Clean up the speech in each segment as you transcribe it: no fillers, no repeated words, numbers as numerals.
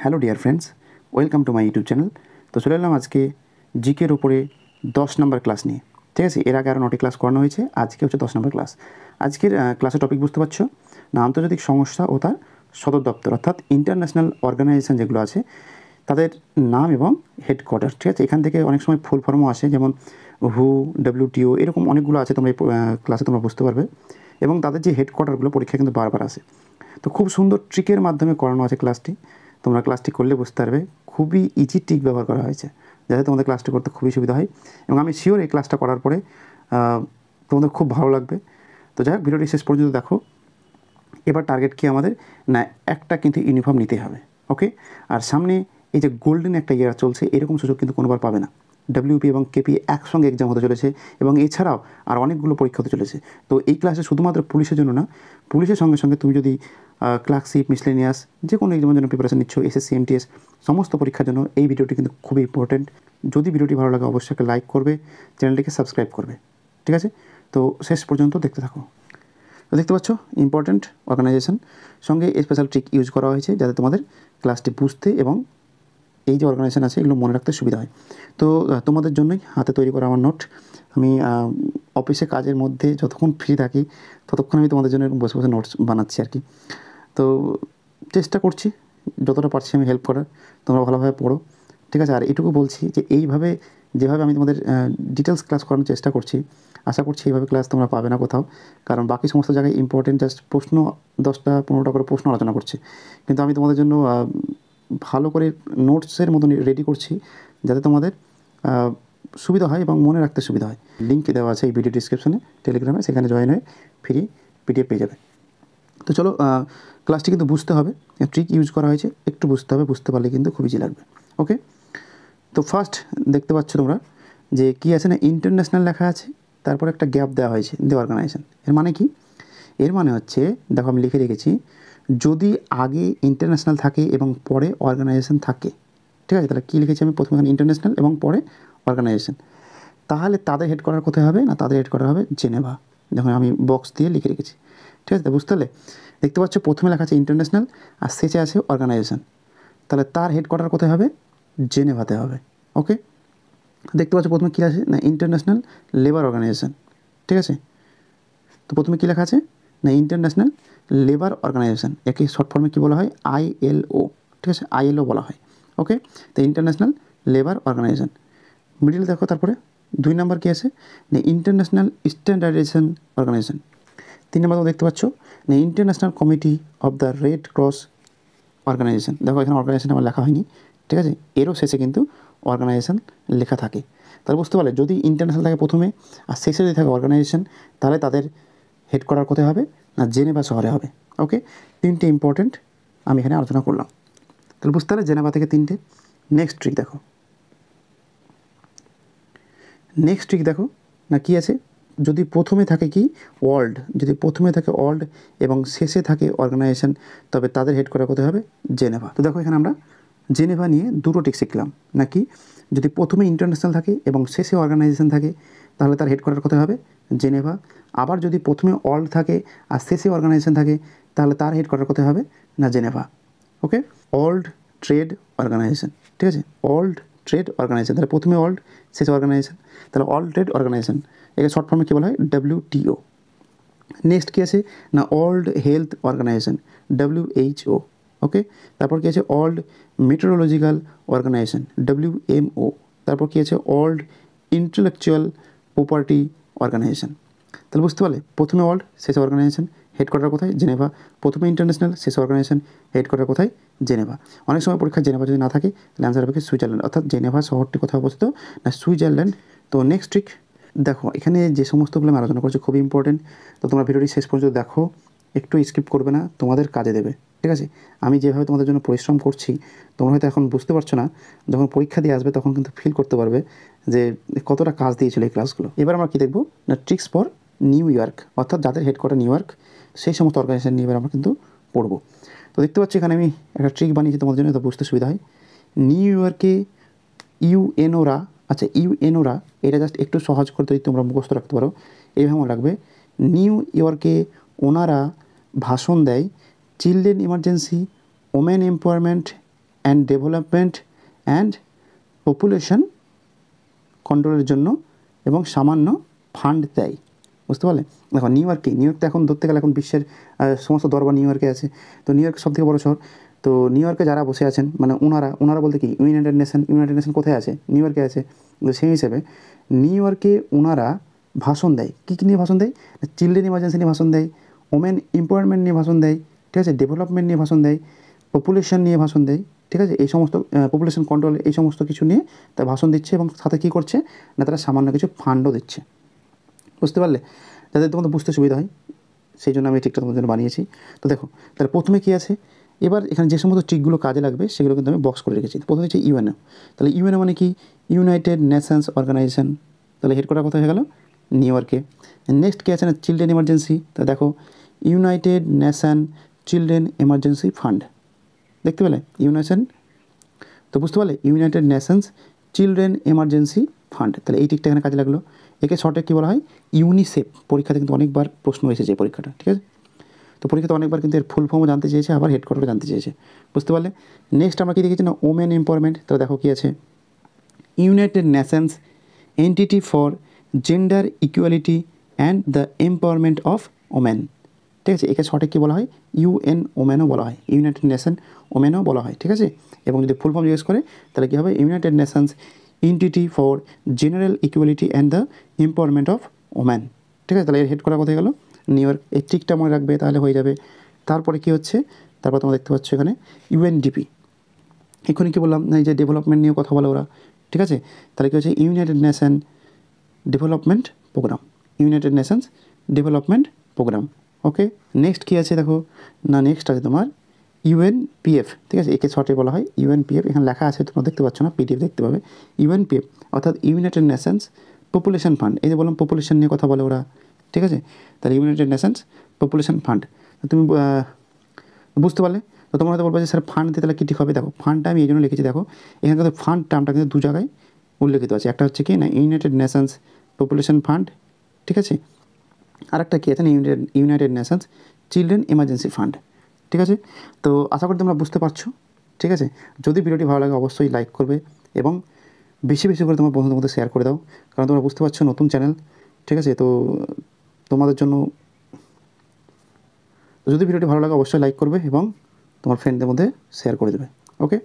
Hello dear friends, welcome to my YouTube channel. তো চলে এলাম আজকে জিকের ওপরে 10 নম্বর ক্লাস নিয়ে। ঠিক আছে, এর আগে আরও 9টি ক্লাস করানো হয়েছে, আজকে হচ্ছে 10 নম্বর ক্লাস। আজকের ক্লাসের টপিক বুঝতে পারছো না, আন্তর্জাতিক সংস্থা ও তার সদর দপ্তর, অর্থাৎ ইন্টারন্যাশনাল অর্গানাইজেশন যেগুলো আছে তাদের নাম এবং হেডকোয়ার্টার। ঠিক আছে, এখান থেকে অনেক সময় ফুল ফর্মও আসে, যেমন হু, WTO, এরকম অনেকগুলো আছে, তোমরা এই ক্লাসে তোমরা বুঝতে পারবে। এবং তাদের যে হেডকোয়ার্টারগুলো পরীক্ষা কিন্তু বারবার আসে। তো খুব সুন্দর ট্রিকের মাধ্যমে করানো আছে ক্লাসটি। তোমরা ক্লাসটি করলে বুঝতে পারবে খুবই ইজি ট্রিক ব্যবহার করা হয়েছে, যাতে তোমাদের ক্লাসটি করতে খুবই সুবিধা হয়। এবং আমি শিওর এই ক্লাসটা করার পরে তোমাদের খুব ভালো লাগবে। তো যাই হোক, ভিডিওটি শেষ পর্যন্ত দেখো। এবার টার্গেট কি আমাদের, না একটা কিন্তু ইউনিফর্ম নিতে হবে। ওকে, আর সামনে এই যে গোল্ডেন একটা ইয়ার চলছে, এরকম সুযোগ কিন্তু কোনোবার পাবে না। WP এবং KP একসঙ্গে এক্সাম হতে চলেছে, এবং এছাড়াও আর অনেকগুলো পরীক্ষা হতে চলেছে। তো এই ক্লাসে শুধুমাত্র পুলিশের জন্য না, পুলিশের সঙ্গে সঙ্গে তুমি যদি ক্লার্কশিপ, মিসলেনিয়াস যে কোনো এক্সামের জন্য প্রিপারেশন নিচ্ছ, SSC, MTS সমস্ত পরীক্ষার জন্য এই ভিডিওটি কিন্তু খুবই ইম্পর্টেন্ট। যদি ভিডিওটি ভালো লাগে অবশ্যই একটা লাইক করবে, চ্যানেলটিকে সাবস্ক্রাইব করবে। ঠিক আছে, তো শেষ পর্যন্ত দেখতে থাকো। তো দেখতে পাচ্ছ ইম্পর্ট্যান্ট অর্গানাইজেশন সঙ্গে স্পেশাল ট্রিক ইউজ করা হয়েছে, যাতে তোমাদের ক্লাসটি বুঝতে এবং এই যে অর্গানাইজেশন আছে এগুলো মনে রাখতে সুবিধা হয়। তো তোমাদের জন্যই হাতে তৈরি করা আমার নোট। আমি অফিসে কাজের মধ্যে যতক্ষণ ফ্রি থাকি ততক্ষণ আমি তোমাদের জন্য এরকম বসে বসে নোটস বানাচ্ছি আর কি। তো চেষ্টা করছি যতটা পারছি আমি হেল্প করার, তোমরা ভালোভাবে পড়ো। ঠিক আছে, আর এটুকু বলছি যে এইভাবে যেভাবে আমি তোমাদের ডিটেলস ক্লাস করানোর চেষ্টা করছি, আশা করছি এইভাবে ক্লাস তোমরা পাবে না কোথাও। কারণ বাকি সমস্ত জায়গায় ইম্পর্টেন্ট জাস্ট প্রশ্ন 10টা 15টা করে প্রশ্ন আলোচনা করছে, কিন্তু আমি তোমাদের জন্য ভালো করে নোটসের মতন রেডি করছি, যাতে তোমাদের সুবিধা হয় এবং মনে রাখতে সুবিধা হয়। লিঙ্ক দেওয়া আছে এই ভিডিও ডিসক্রিপশনে, টেলিগ্রামে, সেখানে জয়েন হয়ে ফ্রি PDF পেয়ে যাবে। তো চলো, ক্লাসটি কিন্তু বুঝতে হবে, ট্রিক ইউজ করা হয়েছে, একটু বুঝতে হবে, বুঝতে পারলে কিন্তু খুব ইজি লাগবে। ওকে, তো ফার্স্ট দেখতে পাচ্ছ তোমরা যে কী আছে না, ইন্টারন্যাশনাল লেখা আছে, তারপর একটা গ্যাপ দেওয়া হয়েছে, দি অর্গানাইজেশন। এর মানে কি? এর মানে হচ্ছে, দেখো আমি লিখে রেখেছি, যদি আগে ইন্টারন্যাশনাল থাকে এবং পরে অর্গানাইজেশন থাকে, ঠিক আছে, তাহলে কী লিখেছি আমি, প্রথমে এখানে ইন্টারন্যাশনাল এবং পরে অর্গানাইজেশন, তাহলে তাদের হেডকোয়ার্টার কোথায় হবে না, তাদের হেডকোয়ার্টার হবে জেনেভা। যখন আমি বক্স দিয়ে লিখে রেখেছি, ঠিক আছে, বুঝতে পারলে? দেখতে পাচ্ছ প্রথমে লেখা আছে ইন্টারন্যাশনাল আর শেষে আছে অর্গানাইজেশন, তাহলে তার হেডকোয়ার্টার কোথায় হবে, জেনেভাতে হবে। ওকে, দেখতে পাচ্ছ প্রথমে কী আছে না, ইন্টারন্যাশনাল লেবার অর্গানাইজেশন। ঠিক আছে, তো প্রথমে কী লেখা আছে না, ইন্টারন্যাশনাল লেবার অর্গানাইজেশন, একে শর্ট ফর্মে কী বলা হয়, ILO। ঠিক আছে, ILO বলা হয়। ওকে, তো ইন্টারন্যাশনাল লেবার অর্গানাইজেশন। মিডিল দেখো, তারপরে 2 নম্বর কী আছে না, ইন্টারন্যাশনাল স্ট্যান্ডার্ডাইজেশন অর্গানাইজেশন। 3 নম্বর দেখতে পাচ্ছ না, international committee of the red cross organization. দেখো এখানে অর্গানাইজেশন আমার লেখা হয়নি, ঠিক আছে, এরও শেষে কিন্তু অর্গানাইজেশন লেখা থাকে। তাহলে বুঝতে পারলে, যদি ইন্টারন্যাশনাল থাকে প্রথমে আর শেষে যদি থাকে অর্গানাইজেশন, তাহলে তাদের হেডকোয়ার্টার কোথায় হবে না, জেনেভা শহরে হবে। ওকে, 3টে ইম্পর্টেন্ট আমি এখানে আলোচনা করলাম। তাহলে বুঝতে পারলে জেনেভা থেকে 3টে। নেক্সট ট্রিক দেখো, নেক্সট ট্রিক দেখো না, কী আছে, যদি প্রথমে থাকে কি ওয়ার্ল্ড, যদি প্রথমে থাকে ওয়ার্ল্ড এবং শেষে থাকে অর্গানাইজেশন, তবে তাদের হেডকোয়ার্টার কোথায় হবে, জেনেভা। তো দেখো এখানে আমরা জেনেভা নিয়ে দুটো ট্রিক শিখলাম নাকি, যদি প্রথমে ইন্টারন্যাশনাল থাকে এবং শেষে অর্গানাইজেশন থাকে, তাহলে তার হেডকোয়ার্টার কোথায় হবে, জেনেভা। আবার যদি প্রথমে ওয়ার্ল্ড থাকে আর শেষে অর্গানাইজেশন থাকে, তাহলে তার হেডকোয়ার্টার কোথায় হবে না, জেনেভা। ওকে, ওয়ার্ল্ড ট্রেড অর্গানাইজেশন, ঠিক আছে, ওয়ার্ল্ড ট্রেড অর্গানাইজেশন, তাহলে প্রথমে ওয়ার্ল্ড শেষে অর্গানাইজেশন, তাহলে ওয়ার্ল্ড ট্রেড অর্গানাইজেশন, একে শর্ট ফর্মে কী বলা হয়, WTO। নেক্সট কী আছে না, ওয়ার্ল্ড হেলথ অর্গানাইজেশন, WHO। ওকে, তারপর কী আছে, ওয়ার্ল্ড মেট্রোলজিক্যাল অর্গানাইজেশন, WMO। তারপর কী আছে, ওয়ার্ল্ড ইন্টেলেকচুয়াল প্রপার্টি অর্গানাইজেশন। তাহলে বুঝতে পারলে, প্রথমে ওয়ার্ল্ড শেষে অর্গানাইজেশন, হেডকোয়ার্টার কোথায়, জেনেভা। প্রথমে ইন্টারন্যাশনাল শেষে অর্গানাইজেশন, হেডকোয়ার্টার কোথায়, জেনেভা। অনেক সময় পরীক্ষা জেনেভা যদি না থাকে, তাহলে অ্যান্সার হবে কি সুইজারল্যান্ড, অর্থাৎ জেনেভা শহরটি কোথায় অবস্থিত না, সুইজারল্যান্ড। তো নেক্সট ট্রিক দেখো, এখানে যে সমস্তগুলো আমি আলোচনা করছি খুবই ইম্পর্টেন্ট। তো তোমরা ভিডিওটি শেষ পর্যন্ত দেখো, একটু স্কিপ করবে না, তোমাদের কাজে দেবে। ঠিক আছে, আমি যেভাবে তোমাদের জন্য পরিশ্রম করছি, তোমরা হয়তো এখন বুঝতে পারছো না, যখন পরীক্ষা দিয়ে আসবে তখন কিন্তু ফিল করতে পারবে যে কতটা কাজ দিয়েছিল এই ক্লাসগুলো। এবার আমরা কী দেখবো না, ট্রিক্স ফর নিউ ইয়র্ক, অর্থাৎ যাদের হেডকোয়ার্টার নিউ ইয়র্ক, সেই সমস্ত অর্গানাইজেশন নিয়ে এবার আমরা কিন্তু পড়বো। তো দেখতে পাচ্ছি এখানে আমি একটা ট্রিক বানিয়েছি তোমাদের জন্য, তো বুঝতে সুবিধা হয়। নিউ ইয়র্কে ইউএনওরা, আচ্ছা ইউএনওরা, এটা জাস্ট একটু সহজ করতে যদি তোমরা মুখস্থ রাখতে পারো, এইভাবে মনে রাখবে, নিউ ইয়র্কে ওনারা ভাষণ দেয় children emergency, women empowerment and development and population কন্ট্রোলের জন্য এবং সামান্য ফান্ড দেয়। বুঝতে পারলে? দেখো নিউ ইয়র্ক তো এখন ধরতে গেলে এখন বিশ্বের সমস্ত দরবার নিউ ইয়র্কে আছে। তো নিউ ইয়র্ক সবথেকে বড় শহর। তো নিউ ইয়র্কে যারা বসে আছেন মানে ওনারা বলতে কি ইউনাইটেড নেশন কোথায় আছে? নিউ ইয়র্কে আছে। তো সেই হিসেবে নিউ ইয়র্কে ওনারা ভাষণ দেয়। কী নিয়ে ভাষণ দেয়? চিলড্রেন ইমার্জেন্সি নিয়ে ভাষণ দেয়, ওমেন এমপাওয়ারমেন্ট নিয়ে ভাষণ দেয়, ঠিক আছে, ডেভেলপমেন্ট নিয়ে ভাষণ দেয়, পপুলেশন নিয়ে ভাষণ দেয়, ঠিক আছে, এই সমস্ত পপুলেশন কন্ট্রোল এই সমস্ত কিছু নিয়ে তারা ভাষণ দিচ্ছে এবং সাথে কী করছে না তারা সামান্য কিছু ফান্ডও দিচ্ছে। বুঝতে পারলে? যাতে তোমাদের বুঝতে সুবিধা হয় সেই জন্য আমি ট্রিকটা তোমাদের জন্য বানিয়েছি। তো দেখো তাহলে প্রথমে কী আছে, এবার এখানে যে সমস্ত ট্রিকগুলো কাজে লাগবে সেগুলো কিন্তু আমি বক্স করে রেখেছি। প্রথমে হচ্ছে ইউএনও। তাহলে ইউএনও মানে কি? United Nations organization. তাহলে হেডকোয়ার্টার কোথায় হয়ে গেল? নিউ ইয়র্কে। নেক্সট কী আছে না চিলড্রেন এমার্জেন্সি। তা দেখো United nation children emergency fund. দেখতে পেলে ইউনেশন? তো বুঝতে পারলে United Nations children emergency fund. তাহলে এই টিকটা এখানে কাজে লাগলো। একে শর্টে কী বলা হয়? ইউনিসেফ। পরীক্ষাতে কিন্তু অনেকবার প্রশ্ন এসেছে এই পরীক্ষাটা, ঠিক আছে? তো পরীক্ষাতে অনেকবার কিন্তু এর ফুল ফর্মও জানতে চেয়েছে, আবার হেডকোয়ার্টারও জানতে চেয়েছে। বুঝতে পারলে? নেক্সট আমরা কী দেখেছি না ওমেন এম্পাওয়ারমেন্ট। তাহলে দেখো কী আছে United Nations entity for gender equality and the empowerment of women. ঠিক আছে, একে শর্টে কী বলা হয়? ইউএন ওমেনও বলা হয়, ইউনাইটেড নেশন ওমেনও বলা হয়, ঠিক আছে? এবং যদি ফুল ফর্ম জিজ্ঞেস করে তাহলে কী হবে? United Nations entity for general equality and the empowerment of women. ঠিক আছে, তাহলে এর হেড করা কোথায় গেল? New York. এই ট্রিকটা মনে রাখবে তাহলে হয়ে যাবে। তারপরে কী হচ্ছে? তারপর তোমরা দেখতে পাচ্ছ এখানে ইউএনডিপি। এক্ষুনি কী বললাম না এই যে ডেভেলপমেন্ট নিয়ে কথা বলে ওরা, ঠিক আছে? তাহলে কী হচ্ছে? United Nation Development Programme, United Nations Development Programme. Okay, next কী আছে দেখো না, নেক্সট আছে তোমার ইউএনপিএফ। ঠিক আছে, একে শর্টে বলা হয় ইউএনপিএফ। এখানে লেখা আছে, তোমরা দেখতে পাচ্ছ না, পিডিএফ দেখতে পাবে। ইউএনপিএফ অর্থাৎ ইউনাইটেড নেশনস পপুলেশন ফান্ড। এই যে বললাম পপুলেশন নিয়ে কথা বলে ওরা, ঠিক আছে? তাহলে ইউনাইটেড নেশনস পপুলেশন ফান্ড। তুমি বুঝতে পারলে? তো তোমরা হয়তো বলবে যে স্যার ফান্ড দিতে তাহলে কী ঠিক হবে? দেখো ফান্ডটা আমি এই জন্য লিখেছি, দেখো এখানে কিন্তু ফান্ড টার্মটা কিন্তু দু জায়গায় উল্লেখিত আছে। একটা হচ্ছে কি না ইউনাইটেড নেশনস পপুলেশন ফান্ড, ঠিক আছে, আর একটা কী আছে না United Nations children emergency fund, ঠিক আছে? তো আশা করি তোমরা বুঝতে পারছো, ঠিক আছে? যদি ভিডিওটি ভালো লাগে অবশ্যই লাইক করবে এবং বেশি বেশি করে তোমার বন্ধুদের মধ্যে শেয়ার করে দাও, কারণ তোমরা বুঝতে পারছো নতুন চ্যানেল, ঠিক আছে? তো তোমাদের জন্য যদি ভিডিওটি ভালো লাগে অবশ্যই লাইক করবে এবং তোমার ফ্রেন্ডদের মধ্যে শেয়ার করে দেবে। ওকে,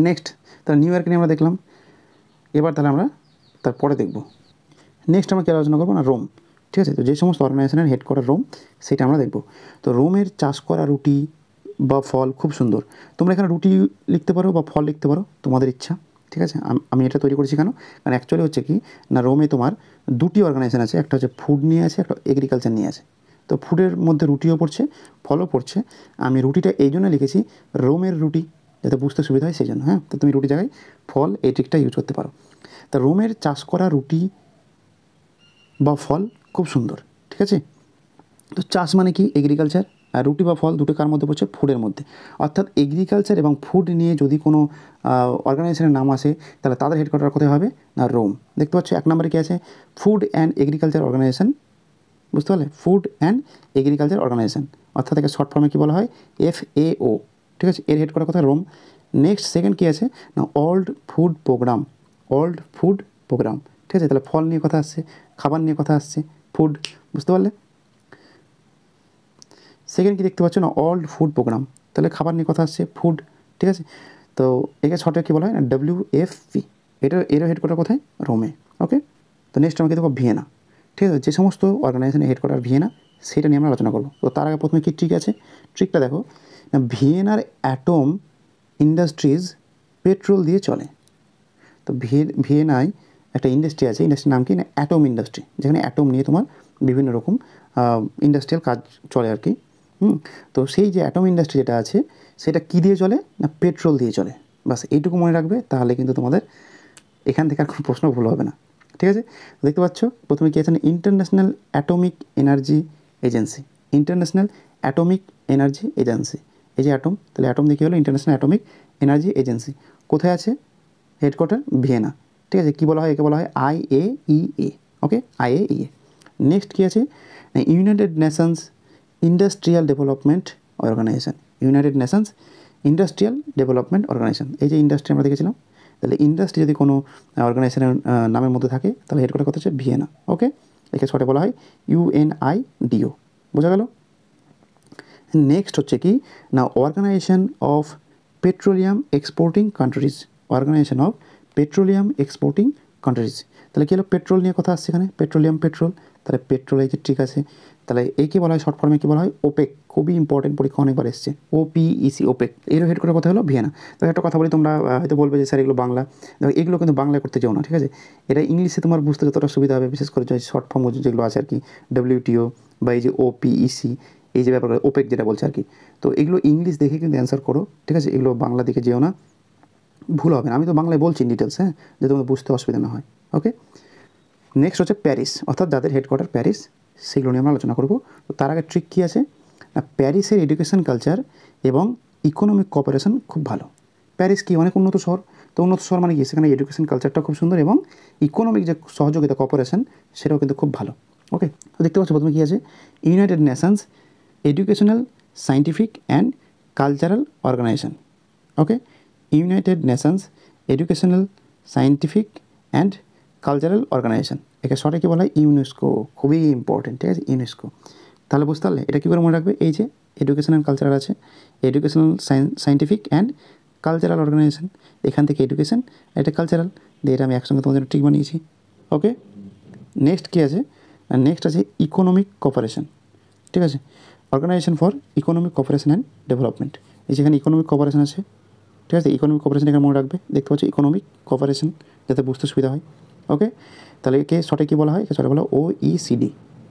নেক্সট তাহলে নিউ ইয়র্ক নিয়ে আমরা দেখলাম। এবার তাহলে আমরা তারপরে দেখব নেক্সট আমরা কী আলোচনা করবো না রোম, ঠিক আছে? তো যে সমস্ত অর্গানাইজেশনের হেডকোয়ার্টার রোম সেটা আমরা দেখব। তো রোমের চাষ করা রুটি বা ফল খুব সুন্দর। তোমরা এখানে রুটি লিখতে পারো বা ফল লিখতে পারো, তোমাদের ইচ্ছা, ঠিক আছে? আমি এটা তৈরি করেছি কেন? কারণ অ্যাকচুয়ালি হচ্ছে কি না রোমে তোমার দুটি অর্গানাইজেশন আছে, একটা হচ্ছে ফুড নিয়ে আছে, একটা এগ্রিকালচার নিয়ে আছে। তো ফুডের মধ্যে রুটিও পড়ছে, ফলও পড়ছে। আমি রুটিটা এই জন্য লিখেছি রোমের রুটি, যাতে বুঝতে সুবিধা হয় সেই জন্য। হ্যাঁ, তো তুমি রুটি জায়গায় ফল এই ট্রিকটা ইউজ করতে পারো। তা রোমের চাষ করা রুটি বা ফল খুব সুন্দর, ঠিক আছে? তো চাষ মানে কি? এগ্রিকালচার। আর রুটি বা ফল দুটো কার মধ্যে পড়ছে? ফুডের মধ্যে। অর্থাৎ এগ্রিকালচার এবং ফুড নিয়ে যদি কোনো অর্গানাইজেশনের নাম আসে তাহলে তাদের হেডকোয়ার্টার কোথায় হবে না রোম। দেখতে পাচ্ছ এক নম্বরে কী আছে? Food and agriculture organization. বুঝতে পারলে? ফুড অ্যান্ড এগ্রিকালচার অর্গানাইজেশন, অর্থাৎ একে শর্ট ফর্মে কী বলা হয়? FAO, ঠিক আছে? এর হেডকোয়ার্টার কোথায়? রোম। নেক্সট সেকেন্ড কী আছে না world food programme, world food programme, ঠিক আছে? তাহলে ফল নিয়ে কথা আসছে, খাবার নিয়ে কথা আসছে, ফুড। বুঝতে পারলে? সেকেন্ড কী দেখতে পাচ্ছ না ওয়ার্ল্ড ফুড প্রোগ্রাম, তাহলে খাবার নিয়ে কথা আসছে, ফুড, ঠিক আছে? তো একে শর্টে কী বলা হয় না WFP। এর হেডকোয়ার্টার কোথায়? রোমে। ওকে, তো নেক্সট আমরা কী দেখবো? ভিয়েনা, ঠিক আছে? যে সমস্ত অর্গানাইজেশনের হেডকোয়ার্টার ভিয়েনা সেটা নিয়ে আমরা আলোচনা করবো। তো তার আগে প্রথমে কী ট্রিক আছে? ট্রিকটা দেখো না ভিয়েনার অ্যাটম ইন্ডাস্ট্রিজ পেট্রোল দিয়ে চলে। তো ভিয়েনায় একটা ইন্ডাস্ট্রি আছে, ইন্ডাস্ট্রির নাম কি না অ্যাটম ইন্ডাস্ট্রি, যেখানে অ্যাটম নিয়ে তোমার বিভিন্ন রকম ইন্ডাস্ট্রিয়াল কাজ চলে আর কি। তো সেই যে অ্যাটম ইন্ডাস্ট্রি যেটা আছে সেটা কী দিয়ে চলে না পেট্রোল দিয়ে চলে। বাস এইটুকু মনে রাখবে, তাহলে কিন্তু তোমাদের এখান থেকে আর কোনো প্রশ্ন ভুল হবে না, ঠিক আছে? দেখতে পাচ্ছ প্রথমে কী আছে না international atomic energy agency, international atomic energy agency. এই যে অ্যাটম, তাহলে অ্যাটম দিয়ে কী হলো? International atomic energy agency. কোথায় আছে? হেডকোয়ার্টার ভিয়েনা, ঠিক আছে? কী বলা হয়? একে বলা হয় IAEA। Okay, IAEA। নেক্সট কী আছে? United Nations industrial development organization, United Nations industrial development organization. এই যে ইন্ডাস্ট্রি আমরা দেখেছিলাম, তাহলে ইন্ডাস্ট্রি যদি কোনো অর্গানাইজেশনের নামের মধ্যে থাকে তাহলে হেডকোয়ার্টার কথা হচ্ছে ভিয়েনা। ওকে, একে শর্টে বলা হয় UNIDO। বোঝা গেল? নেক্সট হচ্ছে কি না, organization of petroleum exporting countries. Organization of petroleum exporting countries. তাহলে কী হলো, পেট্রোল নিয়ে কথা আসছে এখানে, পেট্রোলিয়াম পেট্রোল, তাহলে পেট্রোল এই যে ঠিক আছে। তাহলে এই কী বলা হয়, শর্ট ফর্মে কী বলা হয়, ওপেক। খুবই ইম্পর্টেন্ট, পরীক্ষা অনেকবার এসছে, OPEC, ওপেক। এর হেড করার কথা হলো ভিয়েনা। তো একটা কথা বলি, তোমরা হয়তো বলবে যে স্যার এগুলো বাংলা, দেখো এগুলো কিন্তু বাংলায় করতে চাও না, ঠিক আছে। এটা ইংলিশে তোমার বুঝতে যতটা সুবিধা হবে, বিশেষ করে যে শর্ট ফর্ম যেগুলো আছে আর কি, WTO বা এই যে OPEC, এই যে ব্যাপারগুলো, ওপেক যেটা বলছে আর কি। তো এগুলো ইংলিশ দেখে কিন্তু অ্যান্সার করো, ঠিক আছে। এগুলো বাংলা দিকে যেও না, ভুল হবে না। আমি তো বাংলায় বলছি ডিটেলস, হ্যাঁ, যাতে তোমাদের বুঝতে অসুবিধা না হয়। ওকে, নেক্সট হচ্ছে প্যারিস, অর্থাৎ যাদের হেডকোয়ার্টার প্যারিস, সেগুলো নিয়ে আমরা আলোচনা করব। তো তার আগে ট্রিক কী আছে না, প্যারিসের এডুকেশন কালচার এবং ইকোনমিক কোঅপারেশন খুব ভালো। প্যারিস কি অনেক উন্নত শহর, তো উন্নত শহর মানে কি, সেখানে এডুকেশন কালচারটা খুব সুন্দর এবং ইকোনমিক যে সহযোগিতা কোঅপারেশন সেটাও কিন্তু খুব ভালো। ওকে, তো দেখতে পাচ্ছ প্রথমে কী আছে, United Nations educational, scientific and cultural organization. Okay, United Nations educational, scientific and cultural organization. একে শর্টে কী বলা হয়, ইউনেস্কো। খুবই ইম্পর্টেন্ট, ঠিক আছে, ইউনেস্কো। তাহলে বুঝতে পারলে এটা কী করে মনে রাখবে, এই যে এডুকেশন অ্যান্ড কালচারাল আছে, educational, scientific and cultural organization, এখান থেকে এডুকেশন, এটা কালচারাল, দিয়ে এটা আমি একসঙ্গে তোমাদের জন্য ঠিক বানিয়েছি। ওকে, নেক্সট কী আছে, নেক্সট আছে ইকোনমিক কোঅপারেশন, ঠিক আছে, organization for economic cooperation and development. এই যেখানে ইকোনমিক কোঅপারেশন আছে, ঠিক আছে, ইকোনমিক কোঅপারেশন এখানে মনে রাখবে, দেখতে পাচ্ছি ইকোনমিক কোঅপারেশন, যাতে বুঝতে সুবিধা হয়। ওকে, তাহলে একে শর্টে কী বলা হয়, একে শর্টে বলা হয় OECD,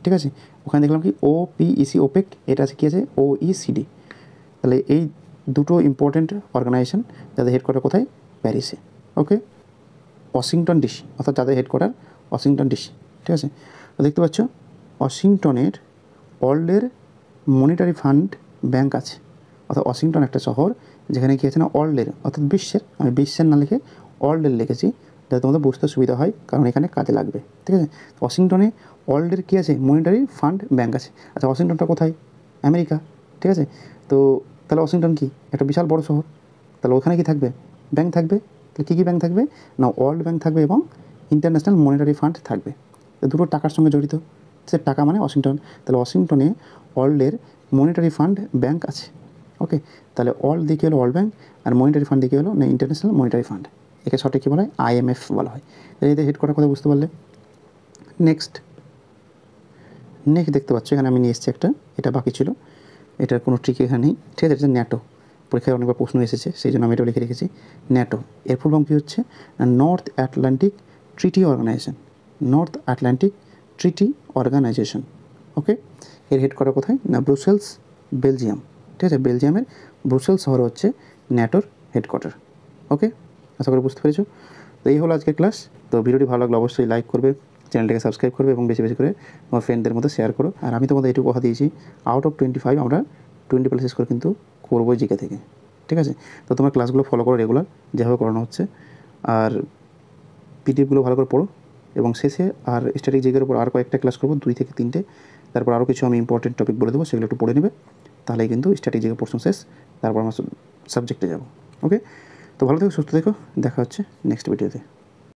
ঠিক আছে। ওখানে দেখলাম কি OPEC, ওপেক, এটা আছে কী আছে, OECD। তাহলে এই দুটো ইম্পর্টেন্ট অর্গানাইজেশন, যাদের হেডকোয়ার্টার কোথায়, প্যারিসে। ওকে, ওয়াশিংটন DC, অর্থাৎ যাদের হেডকোয়ার্টার ওয়াশিংটন DC, ঠিক আছে। তো দেখতে পাচ্ছ ওয়াশিংটনের ওয়ার্ল্ডের মনিটারি ফান্ড ব্যাংক আছে, অর্থাৎ ওয়াশিংটন একটা শহর যেখানে কী আছে না, ওয়ার্ল্ডের, অর্থাৎ বিশ্বের, আমি বিশ্বের না লিখে ওয়ার্ল্ডের লিখেছি যাতে তোমাদের বুঝতে সুবিধা হয়, কারণ এখানে কাজে লাগবে, ঠিক আছে। ওয়াশিংটনে ওয়ার্ল্ডের কী আছে, মনিটারি ফান্ড ব্যাংক আছে। আচ্ছা, ওয়াশিংটনটা কোথায়, আমেরিকা, ঠিক আছে। তো তাহলে ওয়াশিংটন কি একটা বিশাল বড় শহর, তাহলে ওখানে কি থাকবে, ব্যাংক থাকবে। তাহলে কী ব্যাংক থাকবে না, ওয়ার্ল্ড ব্যাংক থাকবে এবং ইন্টারন্যাশনাল মনিটারি ফান্ড থাকবে। তো দুটো টাকার সঙ্গে জড়িত, সে টাকা মানে ওয়াশিংটন। তাহলে ওয়াশিংটনে ওয়ার্ল্ডের মনিটারি ফান্ড ব্যাংক আছে। ওকে, তাহলে ওয়ার্ল্ড দিকে হলো ওয়ার্ল্ড ব্যাংক, আর মনিটারি ফান্ড দিকে হলো না ইন্টারন্যাশনাল মনিটারি ফান্ড। একে সঠিক কী বলা হয়, IMF বলা হয়। এদের হেডকোয়ার্টার কথা বুঝতে পারলে। নেক্সট দেখতে পাচ্ছ এখানে আমি নিয়ে এসেছি একটা, এটা বাকি ছিল, এটার কোনো ট্রিক এখানে নেই, ঠিক আছে। এটা ন্যাটো, পরীক্ষায় অনেকবার প্রশ্ন এসেছে, সেই জন্য আমি এটা লিখে রেখেছি। ন্যাটো এর ফুল ফর্ম কী হচ্ছে, north Atlantic treaty organization, north Atlantic treaty organization. ওকে, এর হেডকোয়ার্টার কোথায় না, ব্রুসেলস, বেলজিয়াম, ঠিক আছে। বেলজিয়ামের ব্রুসেলস শহর হচ্ছে ন্যাটোর হেডকোয়ার্টার। ওকে, আশা করি বুঝতে পেরেছো। তো এই হলো আজকের ক্লাস। তো ভিডিওটি ভালো লাগলে অবশ্যই লাইক করবে, চ্যানেলটাকে সাবস্ক্রাইব করবে এবং বেশি বেশি করে তোমার ফ্রেন্ডদের মধ্যে শেয়ার করো। আর আমি তোমাদের এটুকু কথা দিয়েছি, আউট অফ 25 আমরা 20+ স্কোর কিন্তু করবোই জিকে থেকে, ঠিক আছে। তো তোমার ক্লাসগুলো ফলো করো রেগুলার, যেভাবে করানো হচ্ছে, আর পিডিএফগুলো ভালো করে পড়ো। এবং শেষে আর স্ট্যাটিক জিকের উপর আর কয়েকটা ক্লাস করবো, 2 থেকে 3টে, তারপর আরও কিছু আমি ইম্পর্টেন্ট টপিক বলে দেবো, সেগুলো একটু পড়ে নেবে, তাহলেই কিন্তু স্ট্যাটিক জিকের পোর্শন শেষ, তারপর আমরা সাবজেক্টে যাব। ওকে, তো ভালো থেকো, সুস্থ থেকো, দেখা হচ্ছে নেক্সট ভিডিওতে।